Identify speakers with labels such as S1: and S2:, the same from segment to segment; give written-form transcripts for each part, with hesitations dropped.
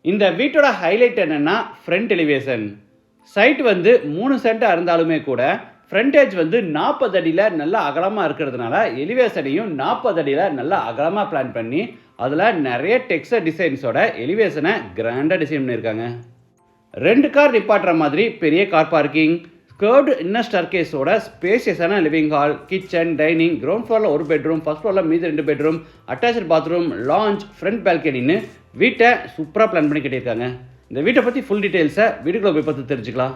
S1: இந்த வீட்டோட ஹைலைட் என்னன்னா ஃப்ரண்ட் எலிவேஷன். சைட் வந்து 3 சென்ட்டாக இருந்தாலுமே கூட ஃப்ரண்டேஜ் வந்து 40 அடியில் நல்லா அகலமாக இருக்கிறதுனால எலிவேஷனையும் 40 அடியில் நல்லா அகலமாக பிளான் பண்ணி அதில் நிறைய டெக்ஸ்டர் டிசைன்ஸோட எலிவேஷனை கிராண்டாக டிசைன் பண்ணியிருக்காங்க. 2 கார் நிப்பாட்டுற மாதிரி பெரிய கார் பார்க்கிங், கர்வ்டு இன்னர் ஸ்டேர்கேஸோட ஸ்பேசியஸான living hall, kitchen, dining, ground ஃப்ளோரில் 1 பெட்ரூம், ஃபர்ஸ்ட் ஃப்ளோரில் மீதி 2 bedroom, attach bathroom, lounge, front பால்கனின்னு வீட்டை சூப்பராக பிளான் பண்ணி கட்டியிருக்காங்க. இந்த வீட்டை பற்றி ஃபுல் டீட்டெயில்ஸை வீட்டுக்குள்ள போய் பார்த்து தெரிஞ்சுக்கலாம்.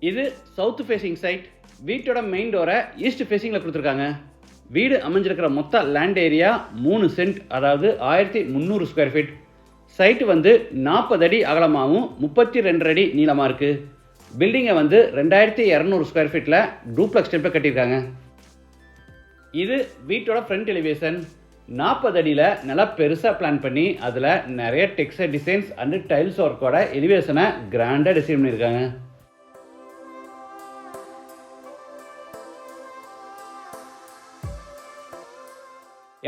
S1: இது சவுத் ஃபேசிங் சைட். வீட்டோட மெயின் டோரை ஈஸ்ட் ஃபேசிங்கில் கொடுத்துருக்காங்க. வீடு அமைஞ்சிருக்கிற மொத்த லேண்ட் ஏரியா 3 சென்ட், அதாவது 1300 ஸ்கொயர் ஃபீட். சைட்டு வந்து 40 அடி அகலமாகவும் 32 அடி நீளமாக இருக்குது. பில்டிங்கை வந்து 2200 ஸ்கொயர் ஃபீட்டில் டூப்ளக்ஸ் டைப்பில் கட்டியிருக்காங்க. இது வீட்டோட ஃப்ரண்ட் எலிவேஷன். 40 அடியில் நல்லா பெருசாக பிளான் பண்ணி அதில் நிறைய டெக்ஸ்டர் டிசைன்ஸ் அண்டு டைல்ஸ் ஒர்க்கோட எலிவேஷனை கிராண்டாக டிசைன் பண்ணியிருக்காங்க.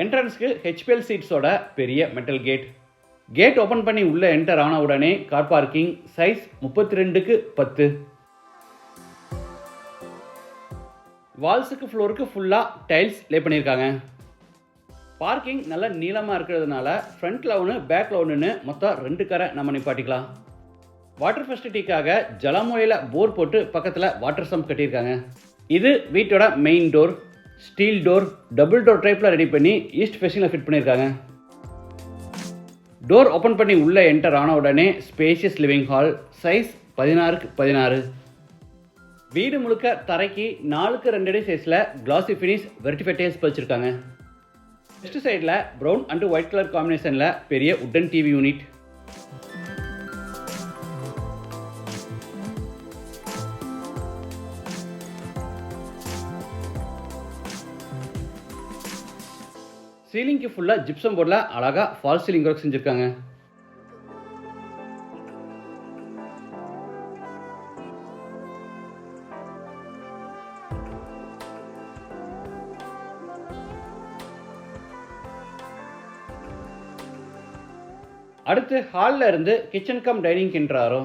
S1: என்ட்ரன்ஸ்க்கு ஹெச்பிஎல் சீட்ஸோட பெரிய மெட்டல் கேட் ஓப்பன் பண்ணி உள்ளே என்டர் ஆன உடனே கார் பார்க்கிங், சைஸ் 32க்கு 10. வால்ஸுக்கு ஃப்ளோருக்கு ஃபுல்லாக டைல்ஸ் லே பண்ணியிருக்காங்க. பார்க்கிங் நல்லா நீளமாக இருக்கிறதுனால ஃப்ரண்ட்டில் ஒன்று பேக்கில் ஒன்றுன்னு மொத்தம் 2 காரை நம்ம நிப்பாட்டிக்கலாம். வாட்டர் ஃபெசிலிட்டிக்காக ஜலமூலையில் போர் போட்டு பக்கத்தில் வாட்டர் சம்ப் கட்டியிருக்காங்க. இது வீட்டோட main door. Steel door, double door டைப்பில் ரெடி பண்ணி ஈஸ்ட் ஃபேஸிங்கில் ஃபிட் பண்ணியிருக்காங்க. டோர் ஓப்பன் பண்ணி உள்ளே என்டர் ஆன உடனே ஸ்பேஷியஸ் லிவிங் ஹால், சைஸ் 16க்கு 16. வீடு முழுக்க தரைக்கு 4க்கு 2 அடி சைஸில் கிளாசி ஃபினிஷ் வெர்டிஃபை டைல்ஸ் பதிச்சிருக்காங்க. வெஸ்ட் சைடில் ப்ரௌன் அண்டு ஒயிட் கலர் காம்பினேஷனில் பெரிய உட்டன் டிவி யூனிட். சீலிங்க்கு ஃபுல்லாக ஜிப்சம் போர்டில் அழகாக ஃபால் சீலிங் ஒர்க் செஞ்சுருக்காங்க. அடுத்து ஹாலில் இருந்து கிச்சன் கம் டைனிங் கின்றாரோ,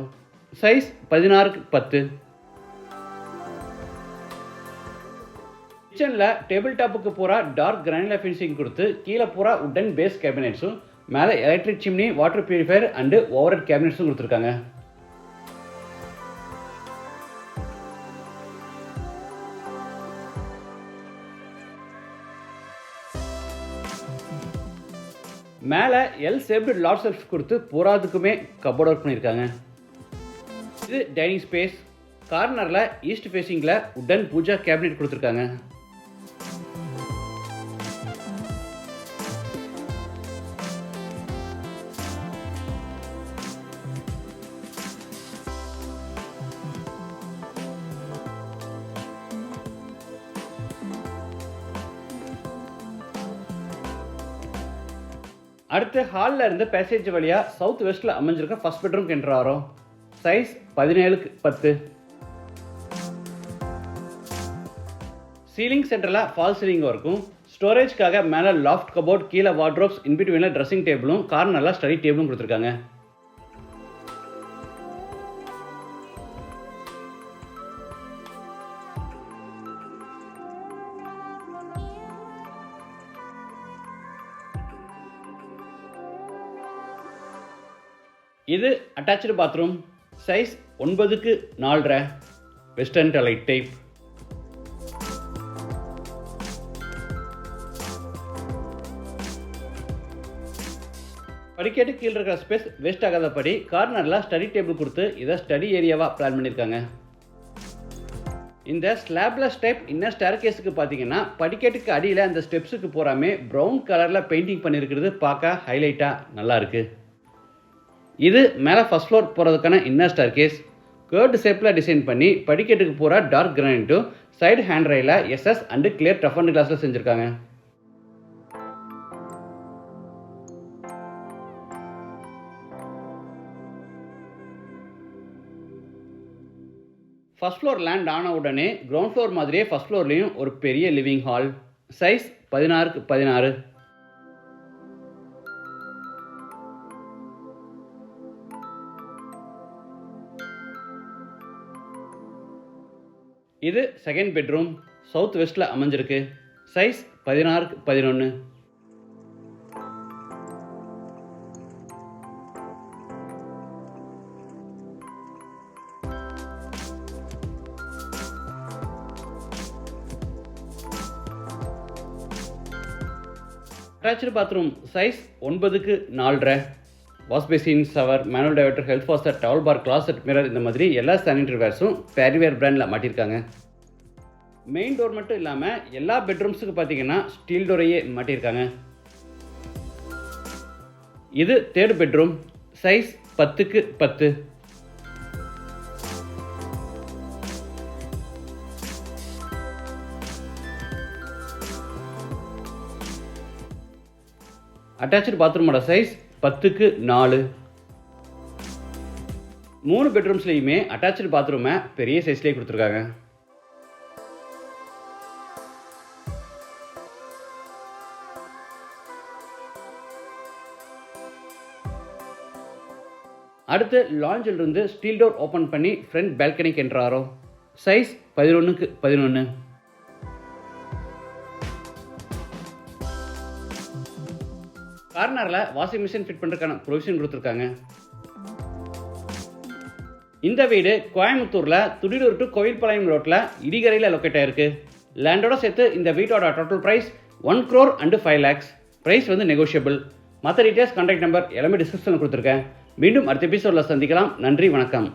S1: சைஸ் 16க்கு 10. கிச்சனில் டேபிள் டாப்புக்கு பூரா டார்க் கிரானில் ஃபினிஷிங் கொடுத்து கீழே பூரா உட்டன் பேஸ் கேபினெட்ஸும் மேலே electric chimney, water purifier and over head கேபினெட்ஸும் கொடுத்துருக்காங்க. மேலே எல் ஷேப்டு லாட் ஷெல்ஃப் கொடுத்து பூராதுக்குமே கபோர்ட் ஒர்க் பண்ணியிருக்காங்க. இது டைனிங் ஸ்பேஸ். கார்னரில் ஈஸ்ட் ஃபேஸிங்கில் உட்டன் பூஜா கேபினெட் கொடுத்துருக்காங்க. அடுத்து ஹாலில் இருந்து பேசேஜ் வழியாக சவுத் வெஸ்ட்டில் அமைஞ்சிருக்க ஃபர்ஸ்ட் பெட்ரூம் என்ட்ராரோ, சைஸ் 17க்கு 10. சீலிங் சென்டரில் ஃபால் சீலிங் ஒர்க்கும், ஸ்டோரேஜ்க்காக மேலே லாஃப்ட் கபோர்ட், கீழே வார்ட்ரோப்ஸ், இன்பிட்வீனில் ட்ரெஸ்ஸிங் டேபிளும், கார்னரில் ஸ்டடி டேபிளும் கொடுத்துருக்காங்க. இது அட்டாச்சு பாத்ரூம், சைஸ் 9க்கு 4.5, வெஸ்டர்ன் டாய்லெட் டைப். படிக்கட்டு கீழே இருக்கிற ஸ்பேஸ் வேஸ்ட் ஆகாதபடி கார்னரில் ஸ்டடி டேபிள் கொடுத்து இதை ஸ்டடி ஏரியாவாக பிளான் பண்ணியிருக்காங்க. இந்த ஸ்லாப்லெஸ் டைப் இன்னர் ஸ்டேர்கேஸுக்கு பார்த்தீங்கன்னா படிக்கட்டுக்கு அடியில் அந்த ஸ்டெப்ஸுக்கு பூராமே ப்ரௌன் கலரில் பெயிண்டிங் பண்ணியிருக்கிறது பார்க்க ஹைலைட்டாக நல்லா இருக்குது. இது மேலே ஃபர்ஸ்ட் ஃப்ளோர் போகிறதுக்கான இன்னர் ஸ்டேர்கேஸ். கர்வ்டு ஷேப்பில் டிசைன் பண்ணி படிக்கட்டுக்கு பூரா டார்க் கிரானைட்டும் சைடு ஹேண்ட் ரயில SS and clear tough and கிளாஸில் செஞ்சுருக்காங்க. ஃபர்ஸ்ட் ஃப்ளோர் லேண்ட் ஆன உடனே கிரவுண்ட் ஃப்ளோர் மாதிரியே ஃபர்ஸ்ட் ஃப்ளோர்லேயும் ஒரு பெரிய லிவிங் ஹால், சைஸ் 16க்கு 16. இது செகண்ட் பெட்ரூம், சவுத் வெஸ்ட்டில் அமைஞ்சிருக்கு. Size 16x11. Attach bathroom size 9x4. Wash basin, shower, manual diverter, health faucet, towel bar, closet, mirror இந்த மாதிரி எல்லா சானிட்டரி வேர்ஸும் பேரிவேர் பிராண்டில் மாட்டியிருக்காங்க. மெயின் டோர் மட்டும் இல்லாமல் எல்லா பெட்ரூம்ஸுக்கு பார்த்தீங்கன்னா ஸ்டீல் டோரையே மாட்டியிருக்காங்க. இது third bedroom, size 10x10. Attach பாத்ரூமோட சைஸ் 10x4. 3 பெட்ரூம்ஸ்லையுமே அட்டாச்சு பாத்ரூமை பெரிய சைஸ்லேயே கொடுத்துருக்காங்க. அடுத்து லாஞ்சில் இருந்து ஸ்டீல் டோர் ஓப்பன் பண்ணி ஃப்ரண்ட் பால்கனிக்கு என்ட்ராரோ. Size 11x11. கார்னரில் வாஷிங் மிஷின் ஃபிட் பண்ணுறதுக்கான ப்ரொவிஷன் கொடுத்துருக்காங்க. இந்த வீடு கோயம்புத்தூரில் துடிலூர் டு கோவில்பாளையம் ரோட்டில் இடிகரையில் லொக்கேட் ஆயிருக்கு. லேண்டோட சேர்த்து இந்த வீட்டோட total price 1 crore and 5 lakhs. Price வந்து நெகோஷியபிள். மற்ற டீட்டெயில்ஸ், கான்டாக்ட் நம்பர் எல்லாமே டிஸ்கிரிப்ஷனில் கொடுத்துருக்கேன். மீண்டும் அடுத்த எபிசோடில் சந்திக்கலாம். நன்றி, வணக்கம்.